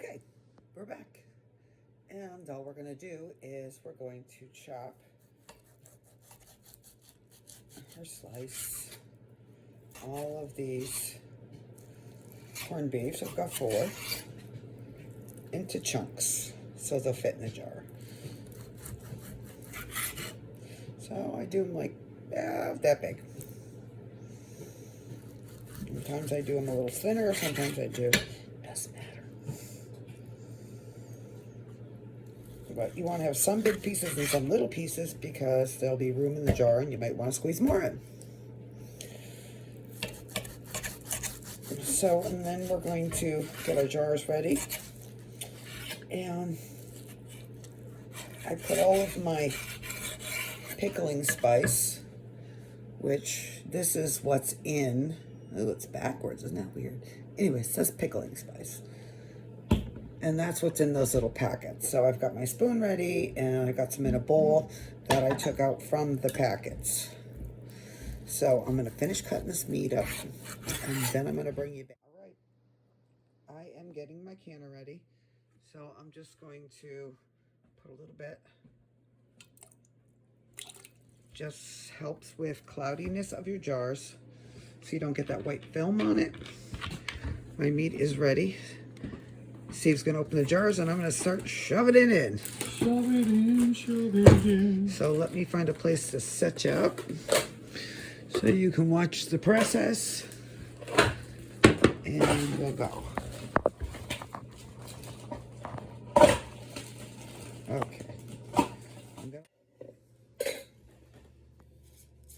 Okay, we're back. And all we're going to do is we're going to chop or slice all of these corned beefs. I've got 4 into chunks so they'll fit in the jar. So I do them like that big. Sometimes I do them a little thinner, sometimes I do. Doesn't matter. But you want to have some big pieces and some little pieces because there'll be room in the jar and you might want to squeeze more in. So, and then we're going to get our jars ready. And I put all of my pickling spice, which this is what's in. Oh, it's backwards, isn't that weird? Anyway, it says pickling spice. And that's what's in those little packets. So I've got my spoon ready, and I got some in a bowl that I took out from the packets. So I'm gonna finish cutting this meat up, and then I'm gonna bring you back. All right, I am getting my canner ready. So I'm just going to put a little bit. Just helps with cloudiness of your jars, so you don't get that white film on it. My meat is ready. Steve's gonna open the jars and I'm gonna start shoving it in. Shove it in, shove it in. So let me find a place to set you up so you can watch the process. And we'll go. Okay.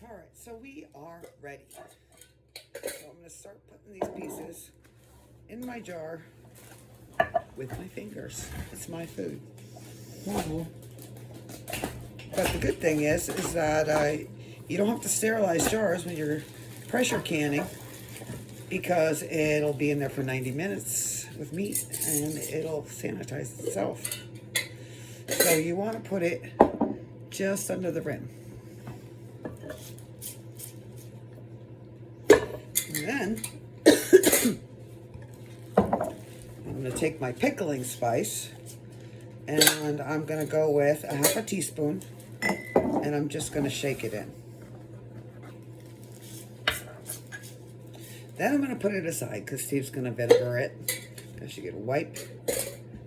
Alright, so we are ready. So I'm gonna start putting these pieces in my jar with my fingers. It's my food. Mm-hmm. But the good thing is that you don't have to sterilize jars when you're pressure canning because it'll be in there for 90 minutes with meat and it'll sanitize itself. So you want to put it just under the rim. And then I'm going to take my pickling spice and I'm going to go with a half a teaspoon and I'm just going to shake it in. Then I'm going to put it aside because Steve's going to vinegar it because you can wipe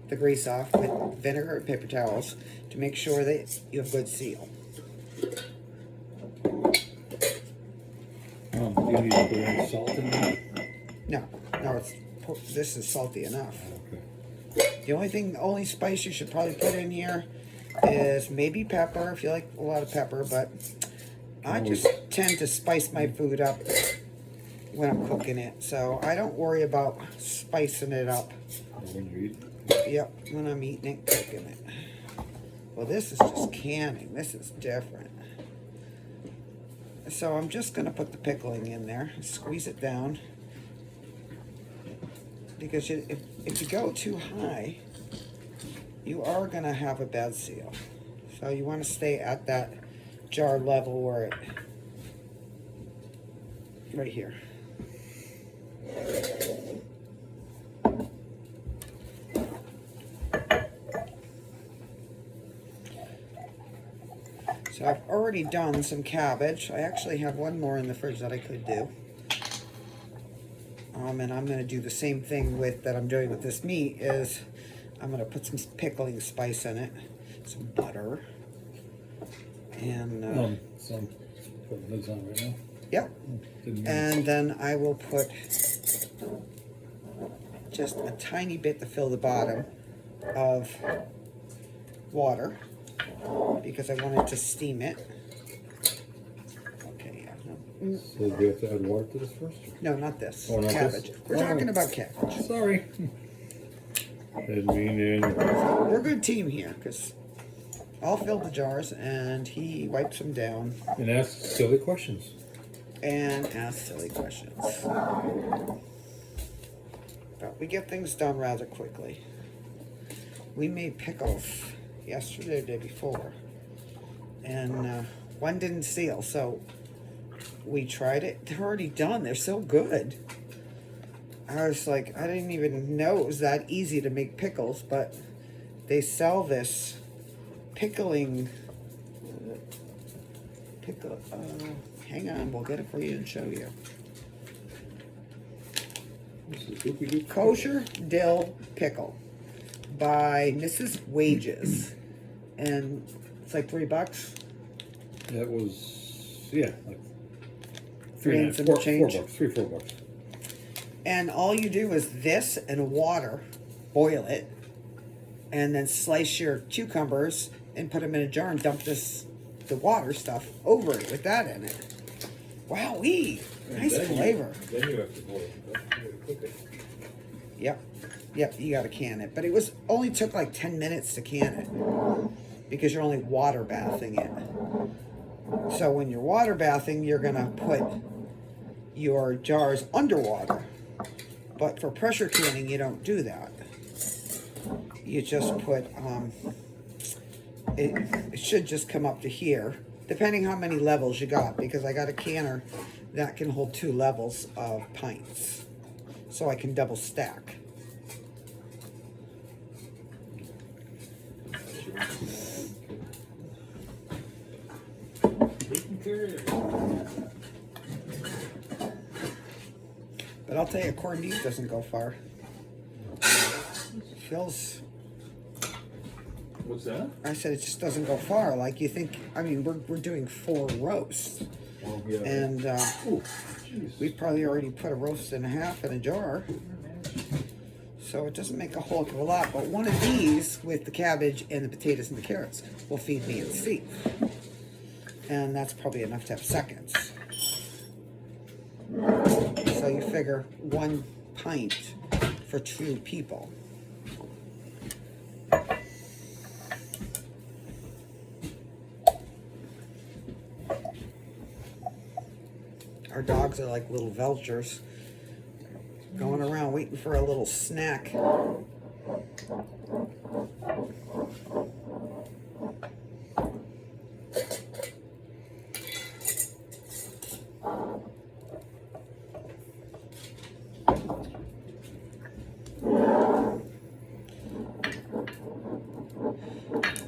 the grease off with vinegar and paper towels to make sure that you have good seal. Do you need to put any salt in there? No, this is salty enough. Okay. The only spice you should probably put in here is maybe pepper if you like a lot of pepper, but I just tend to spice my food up when I'm cooking it, so I don't worry about spicing it up. When you're eating? Yep, when I'm eating it, cooking it. Well, this is just canning. This is different. So I'm just going to put the pickling in there, squeeze it down, because if you go too high, you are going to have a bad seal. So you want to stay at that jar level where it, right here. So I've already done some cabbage. I actually have one more in the fridge that I could do. And I'm going to do the same thing that I'm doing with this meat is I'm going to put some pickling spice in it, some butter, and some put lids on right now. Yep. And then I will put just a tiny bit to fill the bottom of water because I wanted to steam it. Okay, yeah. So do you have to add water to this first? No, not this. Oh, not cabbage. this? We're talking about cabbage. Sorry. Didn't mean in. We're a good team here because I'll fill the jars and he wipes them down. And ask silly questions. And ask silly questions. But we get things done rather quickly. We made pickles yesterday or the day before. And one didn't seal, so we tried it. They're already done. They're so good. I was like, I didn't even know it was that easy to make pickles, but they sell this pickling pickle. Hang on, we'll get it for you and show you. This is Doopy Doop. Kosher dill pickle by Mrs. Wages, and it's like $3. That was, yeah, like Three and some change. $4. And all you do is this and water, boil it, and then slice your cucumbers and put them in a jar and dump the water stuff over it with that in it. Wowee! Nice flavor. Then you have to boil it. You have to cook it. Yep, you gotta can it. But it only took like 10 minutes to can it because you're only water bathing it. So when you're water bathing, you're gonna put your jars underwater. But for pressure canning, you don't do that. You just put, it should just come up to here, depending how many levels you got, because I got a canner that can hold 2 levels of pints. So I can double stack. But I'll tell you, corned beef doesn't go far. Feels. What's that? I said it just doesn't go far. Like you think. I mean, we're doing 4 roasts, Oh, yeah. and Oh, jeez. we probably already put a roast and a half in a jar. So it doesn't make a whole heck of a lot. But one of these with the cabbage and the potatoes and the carrots will feed me and Steve, and that's probably enough to have seconds. So you figure 1 pint for 2 people. Our dogs are like little vultures going around waiting for a little snack.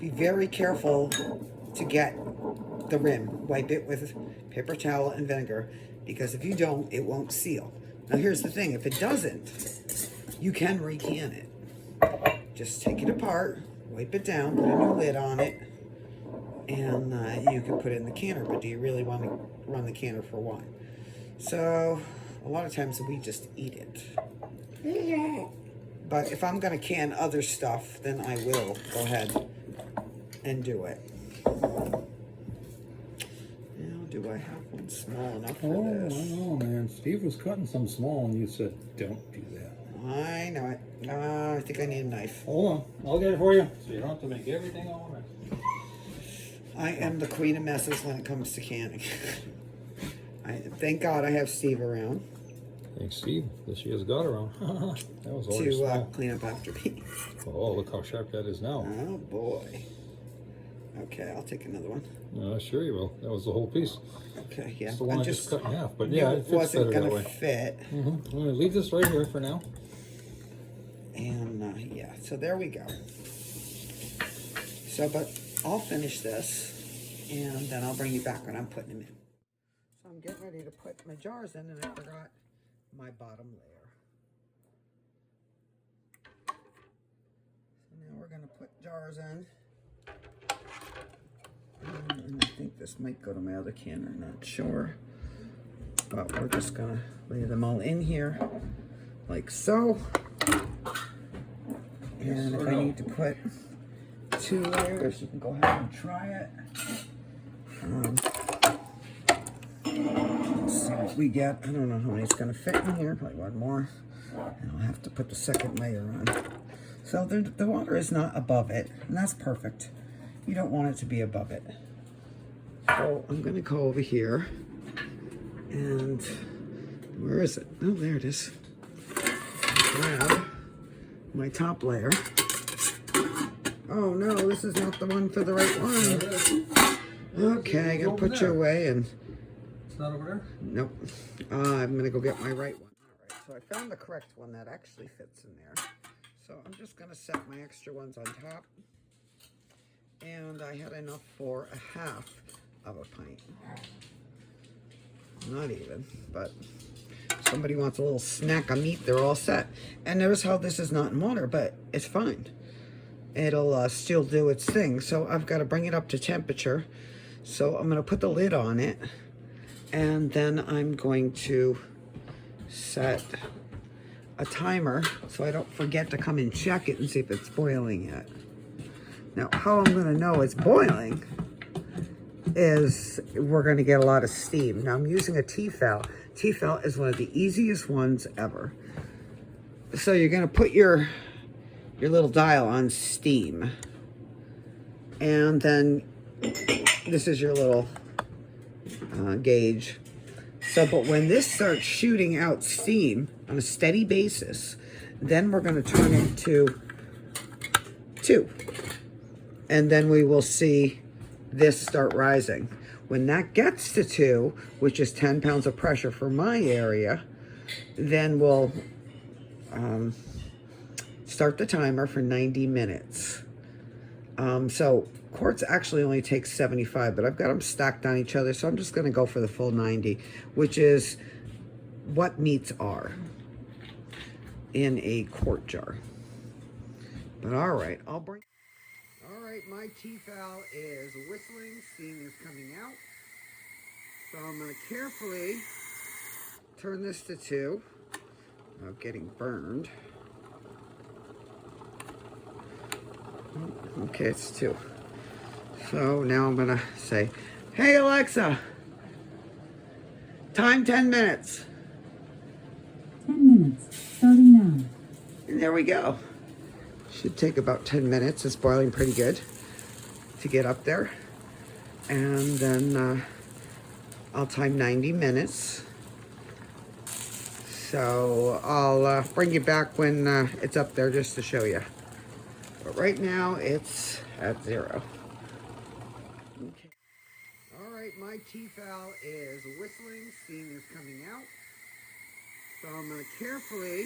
Be very careful to get the rim. Wipe it with paper towel and vinegar, because if you don't, it won't seal. Now here's the thing, if it doesn't, you can recan it. Just take it apart, wipe it down, put a new lid on it, and you can put it in the canner. But do you really want to run the canner for wine? So a lot of times we just eat it. But if I'm going to can other stuff, then I will go ahead and do it. Now, do I have one small enough for Oh, this? I know, man. Steve was cutting some small, and you said, don't do that. I know it. I think I need a knife. Hold on. I'll get it for you. So you don't have to make everything all mess. I am the queen of messes when it comes to canning. Thank God I have Steve around Thanks, Steve. This year's got around. That was always to small. clean up after me. Oh, look how sharp that is now. Oh boy. Okay, I'll take another one. Sure you will. That was the whole piece. Okay, yeah. It's the one I just cut in half. But knew yeah, it it fits wasn't better that gonna way. fit. I'm going to leave this right here for now. And yeah, so there we go. So, but I'll finish this and then I'll bring you back when I'm putting them in. So I'm getting ready to put my jars in, and I forgot my bottom layer. So now we're gonna put jars in. And I think this might go to my other can, I'm not sure. But we're just gonna lay them all in here like so. And if I need to put 2 layers, you can go ahead and try it. Let's see what we get. I don't know how many it's going to fit in here. Probably 1 more. And I'll have to put the second layer on. So the water is not above it, and that's perfect. You don't want it to be above it. So I'm going to go over here. And where is it? Oh, there it is. Grab my top layer. Oh no, this is not the one for the right one. Okay, I gotta put you away and. It's not over there? Nope. I'm gonna go get my right one. All right. So I found the correct one that actually fits in there. So I'm just gonna set my extra ones on top. And I had enough for a half of a pint. Not even, but if somebody wants a little snack of meat, they're all set. And notice how this is not in water, but it's fine. It'll still do its thing. So I've got to bring it up to temperature. So I'm going to put the lid on it. And then I'm going to set a timer so I don't forget to come and check it and see if it's boiling yet. Now, how I'm going to know it's boiling is we're going to get a lot of steam. Now, I'm using a Tefal. Tefal is one of the easiest ones ever. So you're going to put your little dial on steam. And then this is your little gauge. So, but when this starts shooting out steam on a steady basis, then we're going to turn it to 2. And then we will see this start rising. When that gets to 2, which is 10 pounds of pressure for my area, then we'll start the timer for 90 minutes. So quarts actually only takes 75, but I've got them stacked on each other, so I'm just gonna go for the full 90, which is what meats are in a quart jar. But all right, all right, my Tefal is whistling, steam is coming out. So I'm gonna carefully turn this to 2. Without getting burned. Okay, it's 2. So now I'm gonna say, hey Alexa, time 10 minutes. 10 minutes, starting now. And there we go. Should take about 10 minutes. It's boiling pretty good to get up there. And then I'll time 90 minutes. So I'll bring you back when it's up there just to show you. But right now it's at 0. Okay. All right, my Tefal is whistling. Steam is coming out. So I'm going to carefully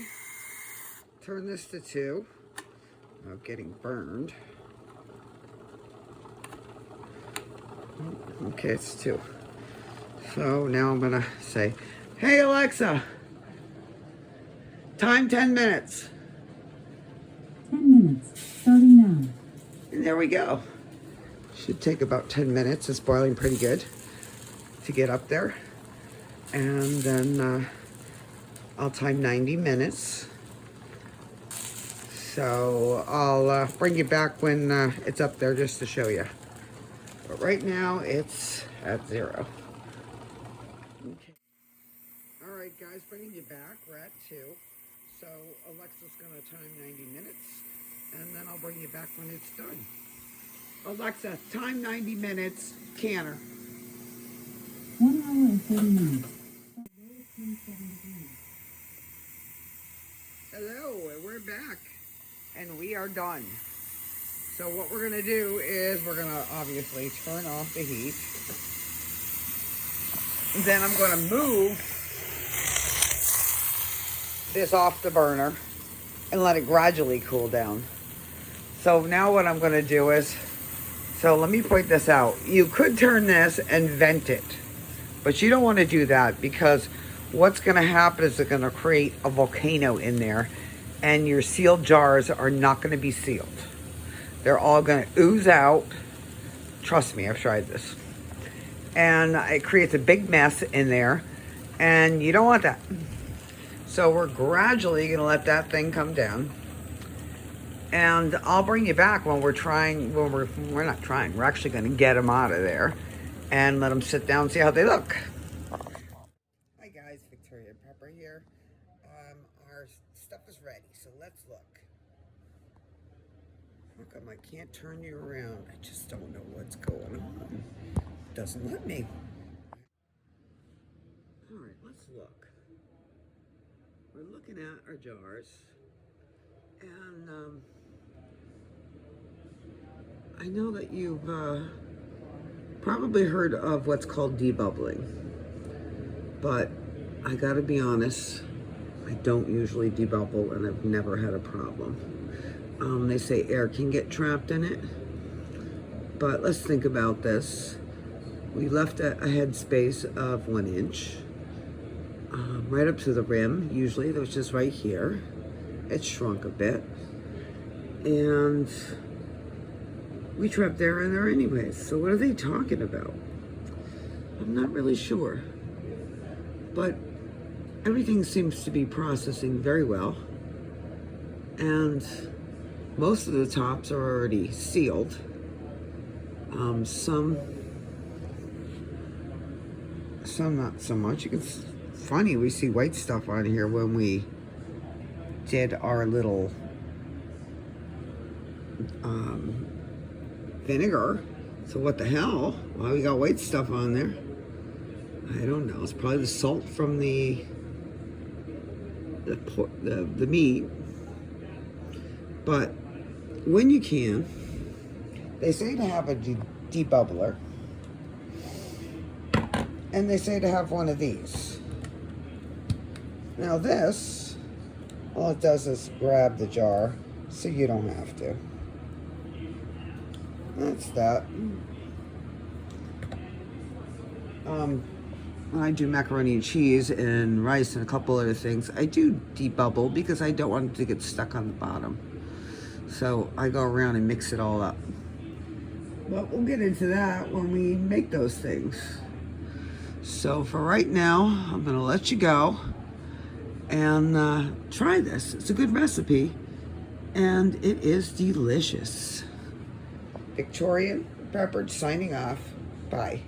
turn this to 2. Without getting burned. Okay, it's 2. So now I'm gonna say, hey Alexa, time 10 minutes. 10 minutes, starting now. And there we go. Should take about 10 minutes. It's boiling pretty good to get up there. And then I'll time 90 minutes. So I'll bring you back when it's up there just to show you. But right now it's at 0. Okay. All right, guys, bringing you back. We're at 2. So Alexa's going to time 90 minutes, and then I'll bring you back when it's done. Alexa, time 90 minutes, canner. 1 hour and 30 minutes. Hello, and we're back. And we are done. So what we're going to do is we're going to obviously turn off the heat. Then I'm going to move this off the burner and let it gradually cool down. So now what I'm going to do is, so let me point this out. You could turn this and vent it, but you don't want to do that because what's going to happen is it's going to create a volcano in there. And your sealed jars are not going to be sealed. They're all going to ooze out. Trust me, I've tried this. And it creates a big mess in there. And you don't want that. So we're gradually going to let that thing come down. And I'll bring you back when we're actually going to get them out of there. And let them sit down and see how they look. Hi guys, Victoria Pepper here. Our stuff is ready, so let's look. How come I can't turn you around? I just don't know what's going on. It doesn't let me. All right, let's look. We're looking at our jars, and I know that you've probably heard of what's called debubbling, but I gotta be honest, I don't usually debubble, and I've never had a problem. They say air can get trapped in it, but let's think about this. We left a headspace of 1 inch, right up to the rim. Usually that was just right here. It shrunk a bit, and we trapped air in there anyways. So what are they talking about? I'm not really sure, but everything seems to be processing very well, and most of the tops are already sealed. Some not so much. It's funny, we see white stuff on here when we did our little vinegar. So what the hell? Why we got white stuff on there? I don't know. It's probably the salt from the meat. But when you can, they say to have a debubbler, and they say to have one of these. Now this, all it does is grab the jar, so you don't have to. That's that. When I do macaroni and cheese and rice and a couple other things, I do debubble because I don't want it to get stuck on the bottom. So I go around and mix it all up. But we'll get into that when we make those things. So for right now, I'm gonna let you go and try this. It's a good recipe, and it is delicious. Victoria Pepperidge signing off. Bye.